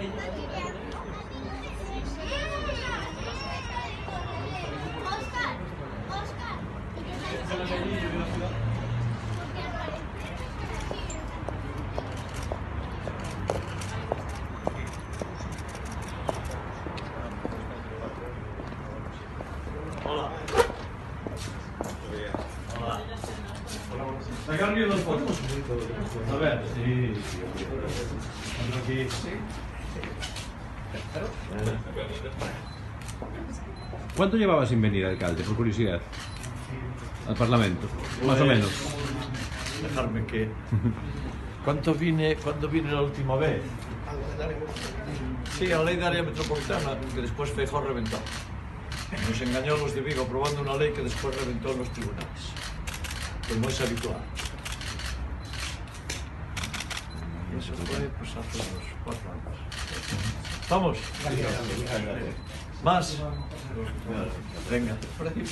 Hola. Sacar bien los fotos. A ver. Sí. Aquí. ¿Cuánto llevaba sin venir, alcalde, por curiosidad? Al Parlamento, más o menos. Dejarme que... ¿Cuándo vine la última vez? Sí, a la ley de área metropolitana, que después Feijóo reventó. Nos engañó a los de Vigo aprobando una ley que después reventó en los tribunales. Como es habitual. Y eso fue pues hace unos 4 años. ¿Vamos? ¿Más? Venga. Por aquí.